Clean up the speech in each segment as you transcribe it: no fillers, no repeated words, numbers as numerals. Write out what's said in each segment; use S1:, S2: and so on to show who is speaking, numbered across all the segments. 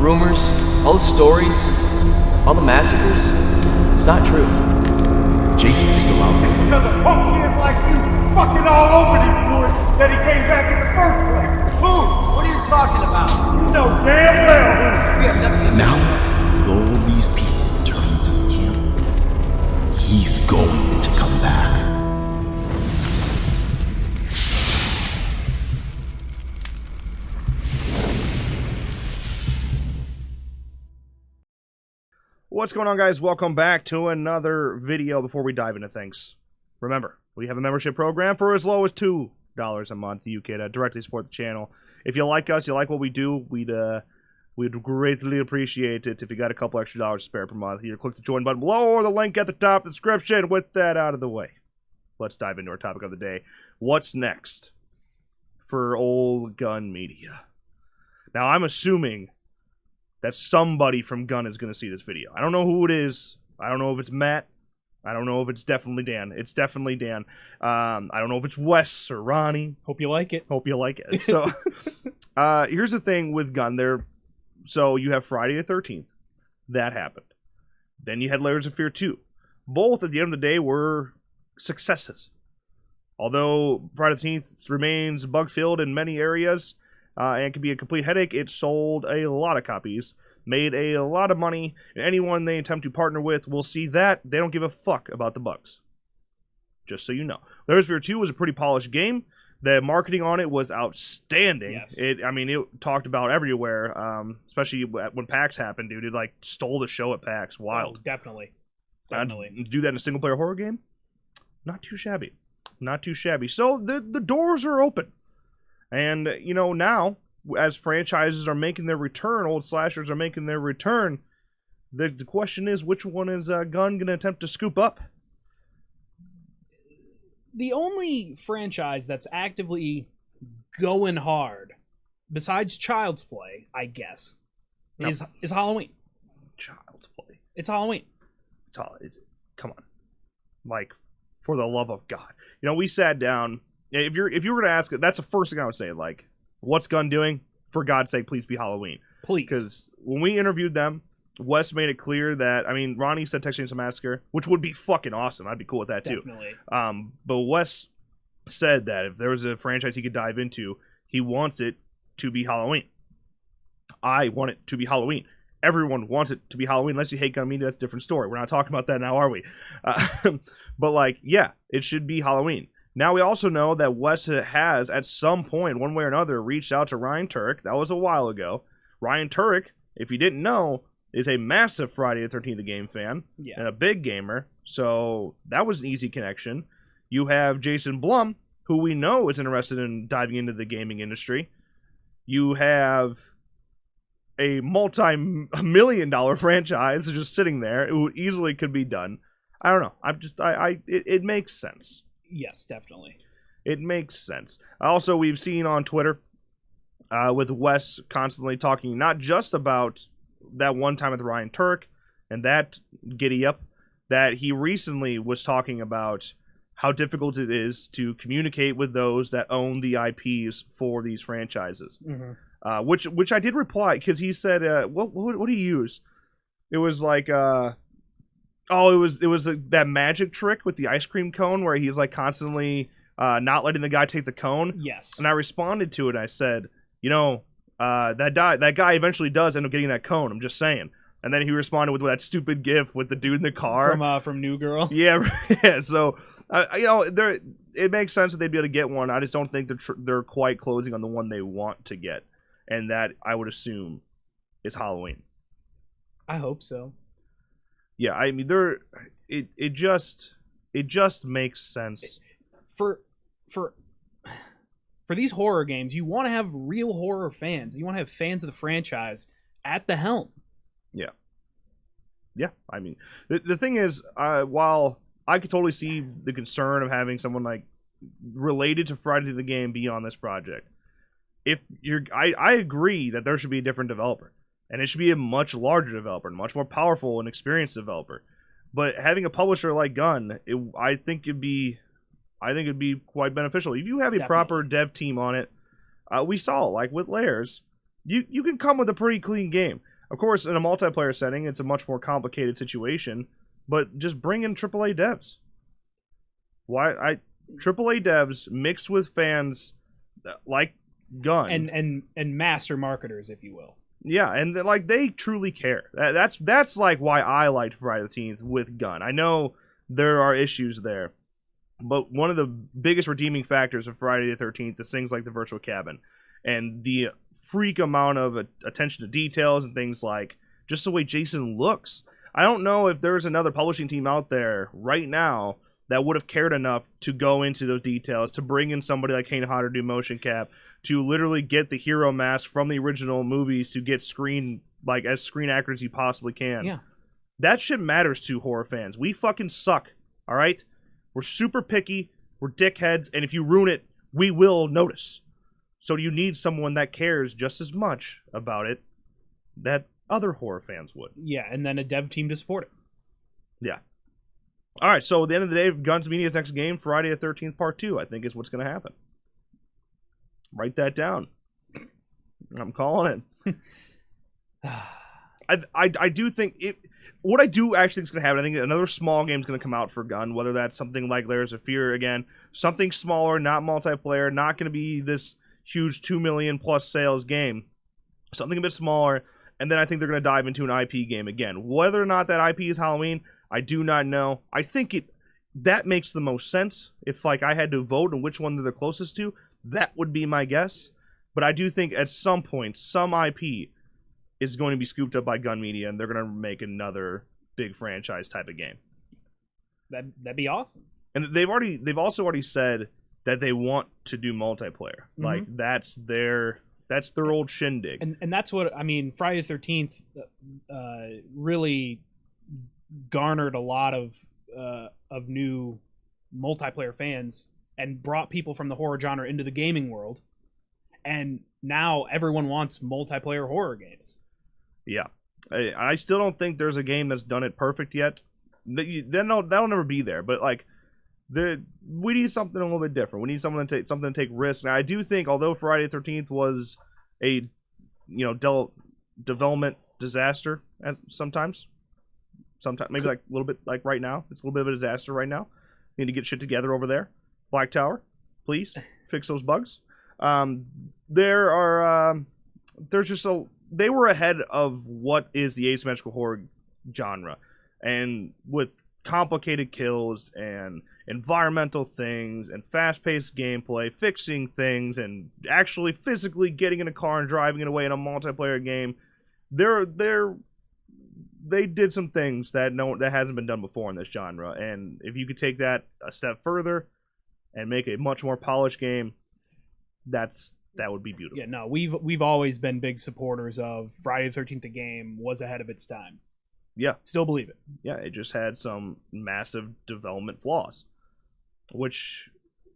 S1: rumors, all the stories, all the massacres, it's not true.
S2: Jason's still out there.
S3: Because of punk kids like you fucking all over these woods that he came back in the first place.
S4: Who? What are you talking about?
S3: You know damn well who.
S4: We have nothing to
S2: And now, with all these people returning to the camp, he's going to come back.
S5: What's going on, guys? Welcome back to another video. Before we dive into things, remember, we have a membership program for as low as $2 a month. You can directly support the channel. If you like us, you like what we do, we'd greatly appreciate it if you got a couple extra dollars to spare per month. Either click the join button below or the link at the top of the description. With that out of the way, let's dive into our topic of the day. What's next for Old Gun Media? Now, I'm assuming that somebody from Gun is going to see this video. I don't know who it is. I don't know if it's Matt. I don't know if it's definitely Dan. It's definitely Dan. I don't know if it's Wes or Ronnie.
S6: Hope you like it.
S5: Hope you like it. So, here's the thing with Gun. So you have Friday the 13th. That happened. Then you had Layers of Fear 2. Both, at the end of the day, were successes. Although Friday the 13th remains bug-filled in many areas, and can be a complete headache, it sold a lot of copies, made a lot of money, and anyone they attempt to partner with will see that they don't give a fuck about the bugs. Just so you know. Layers of Fear 2 was a pretty polished game. The marketing on it was outstanding.
S6: Yes.
S5: It talked about everywhere, especially when PAX happened, dude. It, stole the show at PAX. Wild.
S6: Oh, definitely.
S5: Do that in a single-player horror game? Not too shabby. Not too shabby. So, the doors are open. And, now, as franchises are making their return, old slashers are making their return, the question is, which one is Gun going to attempt to scoop up?
S6: The only franchise that's actively going hard, besides Child's Play, I guess, is Halloween.
S5: Child's Play.
S6: It's Halloween.
S5: Come on. For the love of God. We sat down. If you were going to ask, that's the first thing I would say. What's Gun doing? For God's sake, please be Halloween.
S6: Please.
S5: Because when we interviewed them, Wes made it clear that, Ronnie said Texas Chainsaw Massacre, which would be fucking awesome. I'd be cool with that too.
S6: Definitely.
S5: But Wes said that if there was a franchise he could dive into, he wants it to be Halloween. I want it to be Halloween. Everyone wants it to be Halloween, unless you hate Gun Media. That's a different story. We're not talking about that now, are we? But it should be Halloween. Now, we also know that Wes has, at some point, one way or another, reached out to Ryan Turek. That was a while ago. Ryan Turek, if you didn't know, is a massive Friday the 13th the Game fan.
S6: Yeah.
S5: And a big gamer. So, that was an easy connection. You have Jason Blum, who we know is interested in diving into the gaming industry. You have a multi-million-dollar franchise just sitting there. It easily could be done. I don't know. It makes sense.
S6: Yes, definitely.
S5: It makes sense. Also, we've seen on Twitter with Wes constantly talking not just about that one time with Ryan Turek and that giddy up, that he recently was talking about how difficult it is to communicate with those that own the IPs for these franchises.
S6: Mm-hmm.
S5: Which I did reply, because he said, what do you use? It was it was that magic trick with the ice cream cone where he's constantly not letting the guy take the cone.
S6: Yes.
S5: And I responded to it. I said, that guy eventually does end up getting that cone. I'm just saying. And then he responded with that stupid gif with the dude in the car
S6: from New Girl.
S5: Yeah. Yeah. So it makes sense that they'd be able to get one. I just don't think they're quite closing on the one they want to get, and that I would assume is Halloween.
S6: I hope so.
S5: Yeah, it just makes sense.
S6: For these horror games, you want to have real horror fans. You want to have fans of the franchise at the helm.
S5: Yeah. Yeah, the thing is, while I could totally see the concern of having someone related to Friday the Game be on this project, I agree that there should be a different developer. And it should be a much larger developer, much more powerful and experienced developer. But having a publisher like Gun, I think it'd be quite beneficial. If you have a proper dev team on it, we saw with Layers, you can come with a pretty clean game. Of course, in a multiplayer setting, it's a much more complicated situation, but just bring in AAA devs. AAA devs mixed with fans like Gun
S6: and master marketers, if you will.
S5: Yeah, and like they truly care. That's like why I liked Friday the 13th with Gun. I know there are issues there, but one of the biggest redeeming factors of Friday the 13th is things like the virtual cabin and the freak amount of attention to details and things like just the way Jason looks. I don't know if there's another publishing team out there right now that would have cared enough to go into those details, to bring in somebody like Kane Hodder do motion cap, to literally get the hero mask from the original movies to get screen accurate as you possibly can.
S6: Yeah.
S5: That shit matters to horror fans. We fucking suck, all right? We're super picky, we're dickheads, and if you ruin it, we will notice. So you need someone that cares just as much about it that other horror fans would.
S6: Yeah, and then a dev team to support it.
S5: Yeah. All right, so at the end of the day, Guns Media's next game, Friday the 13th Part 2, I think is what's going to happen. Write that down. I'm calling it. I do think it. What I do actually think is going to happen, I think another small game is going to come out for Gun, whether that's something like Layers of Fear again, something smaller, not multiplayer, not going to be this huge 2 million plus sales game, something a bit smaller, and then I think they're going to dive into an IP game again. Whether or not that IP is Halloween, I do not know. I think that makes the most sense. If like I had to vote on which one they're the closest to, that would be my guess. But I do think at some point, some IP is going to be scooped up by Gun Media, and they're going to make another big franchise type of game.
S6: That'd be awesome.
S5: And they've also already said that they want to do multiplayer. Mm-hmm. Like that's their old shindig.
S6: And that's what I mean. Friday the 13th really garnered a lot of new multiplayer fans and brought people from the horror genre into the gaming world. And now everyone wants multiplayer horror games.
S5: Yeah. I still don't think there's a game that's done it perfect yet. That'll never be there. But like, we need something a little bit different. We need something to take risks. Now, I do think, although Friday the 13th was a development disaster sometimes maybe like a little bit like right now, it's a little bit of a disaster right now. Need to get shit together over there. Black Tower, please fix those bugs. They were ahead of what is the asymmetrical horror genre, and with complicated kills and environmental things and fast-paced gameplay, fixing things and actually physically getting in a car and driving it away in a multiplayer game, they did some things that hasn't been done before in this genre. And if you could take that a step further and make a much more polished game, that would be beautiful.
S6: Yeah, no, we've always been big supporters of Friday the 13th. The game was ahead of its time.
S5: Yeah.
S6: Still believe it.
S5: Yeah, it just had some massive development flaws, which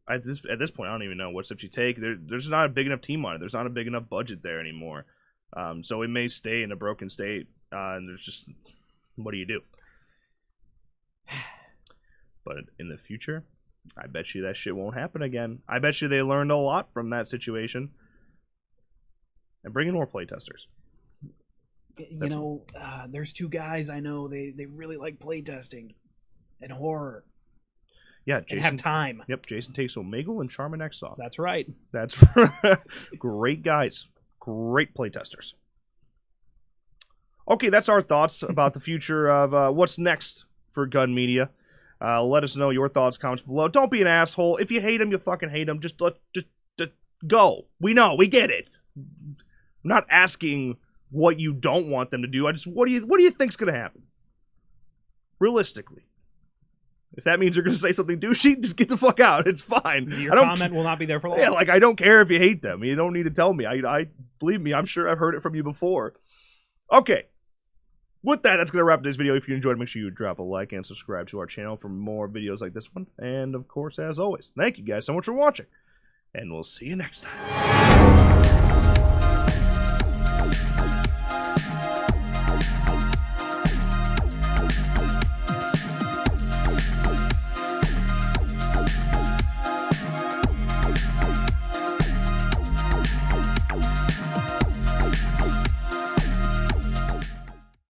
S5: at this point I don't even know what steps you take. There's not a big enough team on it. There's not a big enough budget there anymore. So it may stay in a broken state, and there's just, what do you do? But in the future, I bet you that shit won't happen again. I bet you they learned a lot from that situation. And bring in more playtesters.
S6: There's two guys I know, they really like playtesting and horror.
S5: Yeah, Jason.
S6: And have time.
S5: Yep, Jason takes Omegle and Charmin Exoff.
S6: That's right.
S5: That's great guys. Great playtesters. Okay, that's our thoughts about the future of what's next for Gun Media. Let us know your thoughts, comments below. Don't be an asshole. If you hate them, you fucking hate them. Just go. We know. We get it. I'm not asking what you don't want them to do. What do you think's gonna happen? Realistically. If that means you're gonna say something douchey, just get the fuck out. It's fine.
S6: Your comment will not be there for long.
S5: Yeah, like I don't care if you hate them. You don't need to tell me. I believe me, I'm sure I've heard it from you before. Okay. With that, that's going to wrap today's video. If you enjoyed, make sure you drop a like and subscribe to our channel for more videos like this one. And, of course, as always, thank you guys so much for watching. And we'll see you next time.